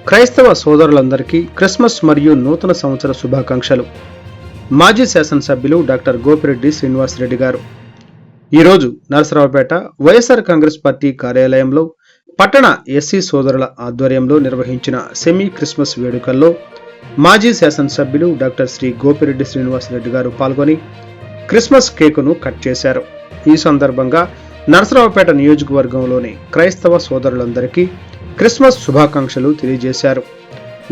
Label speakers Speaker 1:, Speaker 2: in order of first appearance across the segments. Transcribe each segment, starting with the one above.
Speaker 1: క్రైస్తవ సోదరులందరికీ క్రిస్మస్ మరియు నూతన సంవత్సర శుభాకాంక్షలు. మాజీ శాసనసభ్యులు డాక్టర్ గోపిరెడ్డి శ్రీనివాసరెడ్డి గారు ఈరోజు నరసరావుపేట వైఎస్ఆర్ కాంగ్రెస్ పార్టీ కార్యాలయంలో పట్టణ ఎస్సీ సోదరుల ఆధ్వర్యంలో నిర్వహించిన సెమీ క్రిస్మస్ వేడుకల్లో మాజీ శాసనసభ్యులు డాక్టర్ శ్రీ గోపిరెడ్డి శ్రీనివాసరెడ్డి గారు పాల్గొని క్రిస్మస్ కేకును కట్ చేశారు. ఈ సందర్భంగా నరసరావుపేట నియోజకవర్గంలోని క్రైస్తవ సోదరులందరికీ క్రిస్మస్ శుభాకాంక్షలు తెలియజేశారు.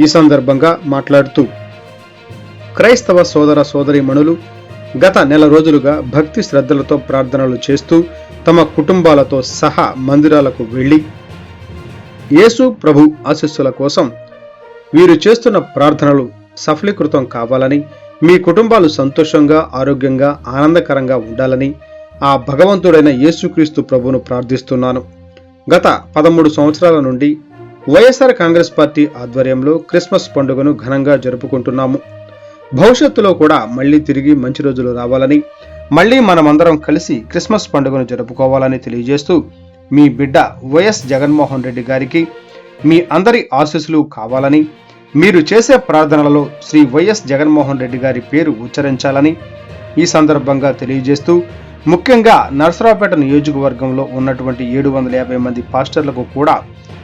Speaker 1: ఈ సందర్భంగా మాట్లాడుతూ క్రైస్తవ సోదర సోదరీమణులు గత నెల రోజులుగా భక్తి శ్రద్ధలతో ప్రార్థనలు చేస్తూ తమ కుటుంబాలతో సహా మందిరాలకు వెళ్లి యేసు ప్రభు ఆశీస్సుల కోసం వీరు చేస్తున్న ప్రార్థనలు సఫలీకృతం కావాలని, మీ కుటుంబాలు సంతోషంగా, ఆరోగ్యంగా, ఆనందకరంగా ఉండాలని ఆ భగవంతుడైన యేసుక్రీస్తు ప్రభువును ప్రార్థిస్తున్నాను. గత 13 సంవత్సరాల నుండి వైఎస్ఆర్ కాంగ్రెస్ పార్టీ ఆధ్వర్యంలో క్రిస్మస్ పండుగను ఘనంగా జరుపుకుంటున్నాము. భవిష్యత్తులో కూడా మళ్లీ తిరిగి మంచి రోజులు రావాలని, మళ్లీ మనమందరం కలిసి క్రిస్మస్ పండుగను జరుపుకోవాలని తెలియజేస్తూ మీ బిడ్డ వైఎస్ జగన్మోహన్ రెడ్డి గారికి మీ అందరి ఆశీస్సులు కావాలని, మీరు చేసే ప్రార్థనలలో శ్రీ వైఎస్ జగన్మోహన్ రెడ్డి గారి పేరు ఉచ్చరించాలని ఈ సందర్భంగా తెలియజేస్తూ, ముఖ్యంగా నరసరావుపేట నియోజకవర్గంలో ఉన్నటువంటి 750 మంది పాస్టర్లకు కూడా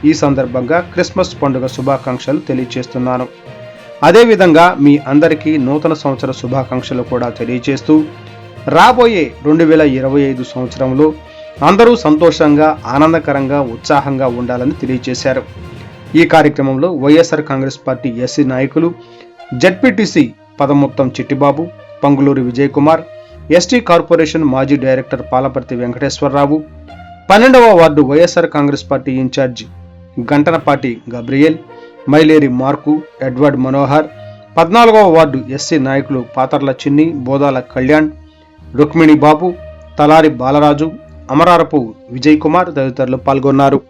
Speaker 1: ఈ సందర్భంగా క్రిస్మస్ పండుగ శుభాకాంక్షలు తెలియజేస్తున్నాను. అదేవిధంగా మీ అందరికీ నూతన సంవత్సర శుభాకాంక్షలు కూడా తెలియజేస్తూ, రాబోయే 2025 సంవత్సరంలో అందరూ సంతోషంగా, ఆనందకరంగా, ఉత్సాహంగా ఉండాలని తెలియజేశారు. ఈ కార్యక్రమంలో వైఎస్ఆర్ కాంగ్రెస్ పార్టీ ఎస్సీ నాయకులు, ZPTC Padamuttam Chittibabu, Panguluri Vijay Kumar, ST corporation మాజీ డైరెక్టర్ పాలపర్తి వెంకటేశ్వరరావు, 12వ ward YSR Congress party incharge Gantanapati Gabriel, Maileri Mark, Edward Manohar, 14వ వార్డు ఎస్సీ నాయకులు పాతర్ల చిన్ని, బోదాల కళ్యాణ్, రుక్మిణి బాబు, తలారి బాలరాజు, అమరారపు విజయ్ కుమార్ తదితరులు పాల్గొన్నారు.